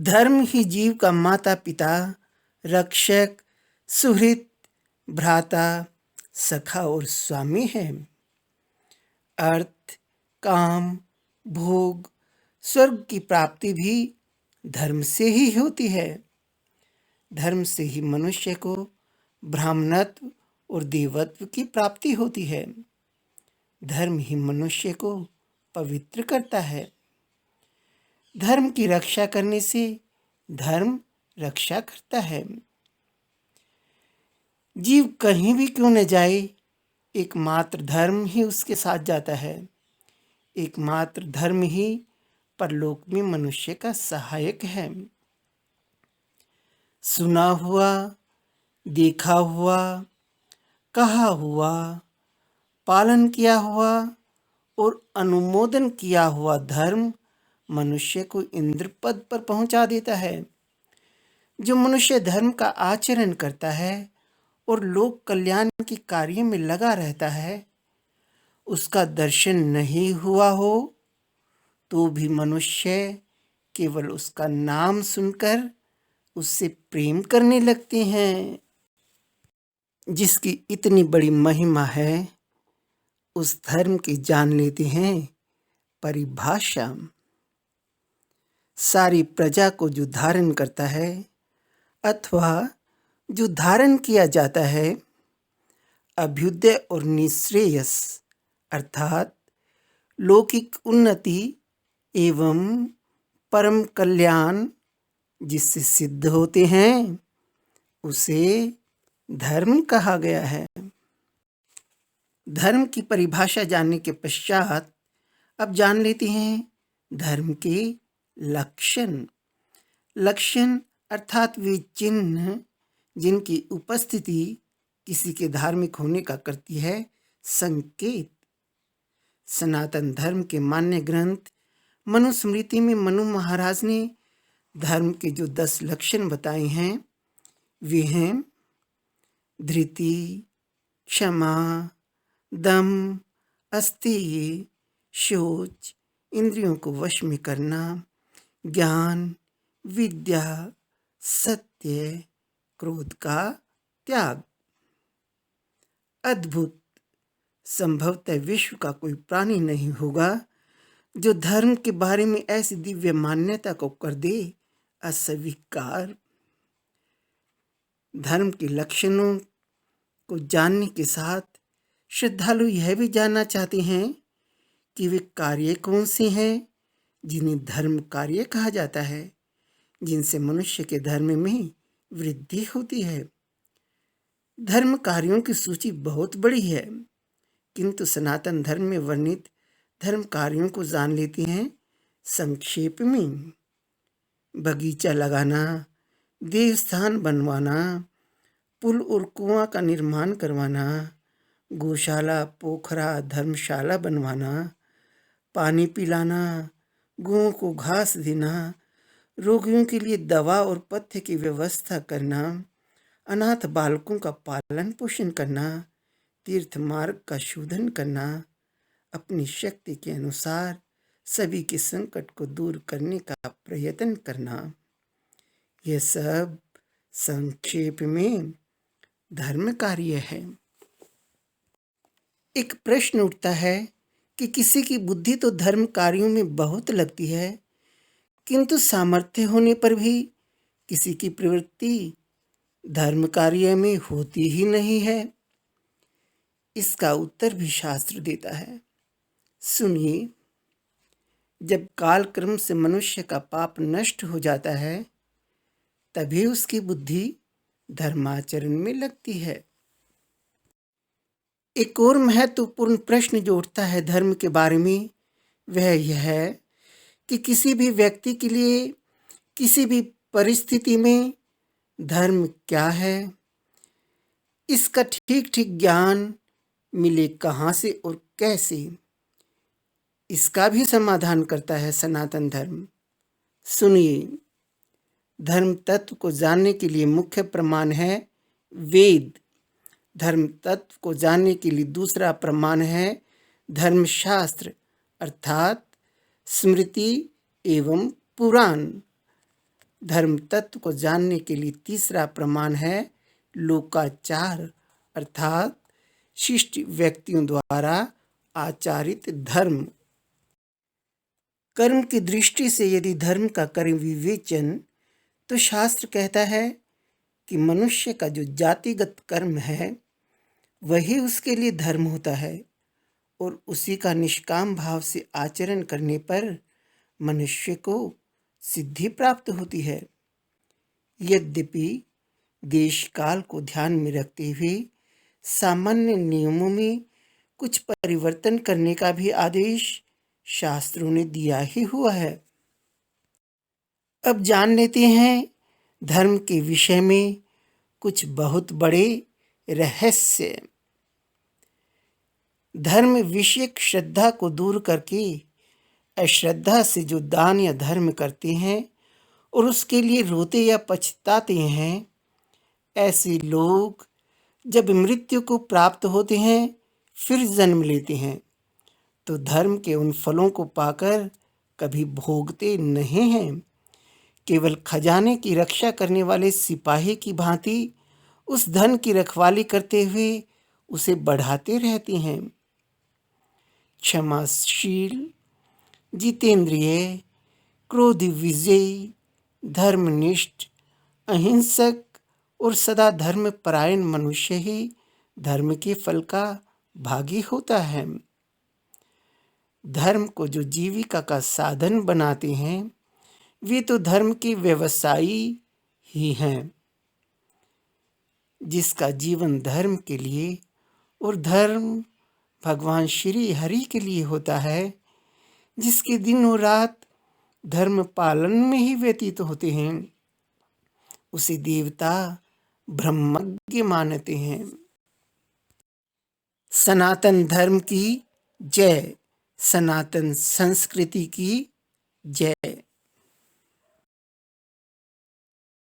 धर्म ही जीव का माता पिता, रक्षक, सुहृद, भ्राता, सखा और स्वामी है। अर्थ, काम, भोग, स्वर्ग की प्राप्ति भी धर्म से ही होती है। धर्म से ही मनुष्य को ब्राह्मणत्व और देवत्व की प्राप्ति होती है। धर्म ही मनुष्य को पवित्र करता है। धर्म की रक्षा करने से धर्म रक्षा करता है। जीव कहीं भी क्यों न जाए, एकमात्र धर्म ही उसके साथ जाता है। एकमात्र धर्म ही परलोक में मनुष्य का सहायक है। सुना हुआ, देखा हुआ, कहा हुआ, पालन किया हुआ और अनुमोदन किया हुआ धर्म मनुष्य को इंद्र पद पर पहुंचा देता है। जो मनुष्य धर्म का आचरण करता है और लोक कल्याण के कार्य में लगा रहता है, उसका दर्शन नहीं हुआ हो तो भी मनुष्य केवल उसका नाम सुनकर उससे प्रेम करने लगते हैं। जिसकी इतनी बड़ी महिमा है, उस धर्म की जान लेते हैं परिभाषा। सारी प्रजा को जो धारण करता है अथवा जो धारण किया जाता है, अभ्युदय और निश्रेयस अर्थात लौकिक उन्नति एवं परम कल्याण जिससे सिद्ध होते हैं, उसे धर्म कहा गया है। धर्म की परिभाषा जानने के पश्चात अब जान लेते हैं धर्म के लक्षण। लक्षण अर्थात वे चिन्ह जिनकी उपस्थिति किसी के धार्मिक होने का करती है संकेत। सनातन धर्म के मान्य ग्रंथ मनुस्मृति में मनु महाराज ने धर्म के जो 10 लक्षण बताए हैं, वे हैं धृति, क्षमा, दम, अस्तेय, शौच, इंद्रियों को वश में करना, ज्ञान, विद्या, सत्य, क्रोध का त्याग। अद्भुत, संभवतः विश्व का कोई प्राणी नहीं होगा जो धर्म के बारे में ऐसी दिव्य मान्यता को कर दे अस्वीकार। धर्म के लक्षणों को जानने के साथ श्रद्धालु यह भी जानना चाहते हैं कि वे कार्य कौन से हैं जिन्हें धर्म कार्य कहा जाता है, जिनसे मनुष्य के धर्म में वृद्धि होती है। धर्म कार्यों की सूची बहुत बड़ी है, किंतु सनातन धर्म में वर्णित धर्म कार्यों को जान लेते हैं संक्षेप में। बगीचा लगाना, देवस्थान बनवाना, पुल और कुआं का निर्माण करवाना, गौशाला, पोखरा, धर्मशाला बनवाना, पानी पिलाना, गौओं को घास देना, रोगियों के लिए दवा और पथ्य की व्यवस्था करना, अनाथ बालकों का पालन पोषण करना, तीर्थ मार्ग का शोधन करना, अपनी शक्ति के अनुसार सभी के संकट को दूर करने का प्रयत्न करना, यह सब संक्षेप में धर्म कार्य है। एक प्रश्न उठता है कि किसी की बुद्धि तो धर्म कार्यों में बहुत लगती है, किंतु सामर्थ्य होने पर भी किसी की प्रवृत्ति धर्म कार्य में होती ही नहीं है। इसका उत्तर भी शास्त्र देता है। सुनिए, जब कालक्रम से मनुष्य का पाप नष्ट हो जाता है, तभी उसकी बुद्धि धर्माचरण में लगती है। एक और महत्वपूर्ण प्रश्न जो उठता है धर्म के बारे में, वह यह है कि किसी भी व्यक्ति के लिए किसी भी परिस्थिति में धर्म क्या है, इसका ठीक ठीक ज्ञान मिले कहाँ से और कैसे, इसका भी समाधान करता है सनातन धर्म। सुनिए, धर्म तत्व को जानने के लिए मुख्य प्रमाण है वेद। धर्म तत्व को जानने के लिए दूसरा प्रमाण है धर्मशास्त्र अर्थात स्मृति एवं पुराण। धर्म तत्व को जानने के लिए तीसरा प्रमाण है लोकाचार, अर्थात शिष्ट व्यक्तियों द्वारा आचरित धर्म। कर्म की दृष्टि से यदि धर्म का करें विवेचन, तो शास्त्र कहता है कि मनुष्य का जो जातिगत कर्म है वही उसके लिए धर्म होता है और उसी का निष्काम भाव से आचरण करने पर मनुष्य को सिद्धि प्राप्त होती है। यद्यपि देश काल को ध्यान में रखते हुए सामान्य नियमों में कुछ परिवर्तन करने का भी आदेश शास्त्रों ने दिया ही हुआ है। अब जान लेते हैं धर्म के विषय में कुछ बहुत बड़े रहस्य। धर्म विषयक श्रद्धा को दूर करके अश्रद्धा से जो दान या धर्म करते हैं और उसके लिए रोते या पछताते हैं, ऐसे लोग जब मृत्यु को प्राप्त होते हैं फिर जन्म लेते हैं तो धर्म के उन फलों को पाकर कभी भोगते नहीं हैं। केवल खजाने की रक्षा करने वाले सिपाही की भांति उस धन की रखवाली करते हुए उसे बढ़ाते रहते हैं। क्षमाशील, जितेंद्रिय, क्रोध विजयी, धर्मनिष्ठ, अहिंसक और सदा धर्म परायण मनुष्य ही धर्म के फल का भागी होता है। धर्म को जो जीविका का साधन बनाते हैं वे तो धर्म के व्यवसायी ही हैं। जिसका जीवन धर्म के लिए और धर्म भगवान श्री हरि के लिए होता है, जिसके दिन और रात धर्म पालन में ही व्यतीत होते हैं, उसे देवता ब्रह्मज्ञ मानते हैं। सनातन धर्म की जय, सनातन संस्कृति की जय।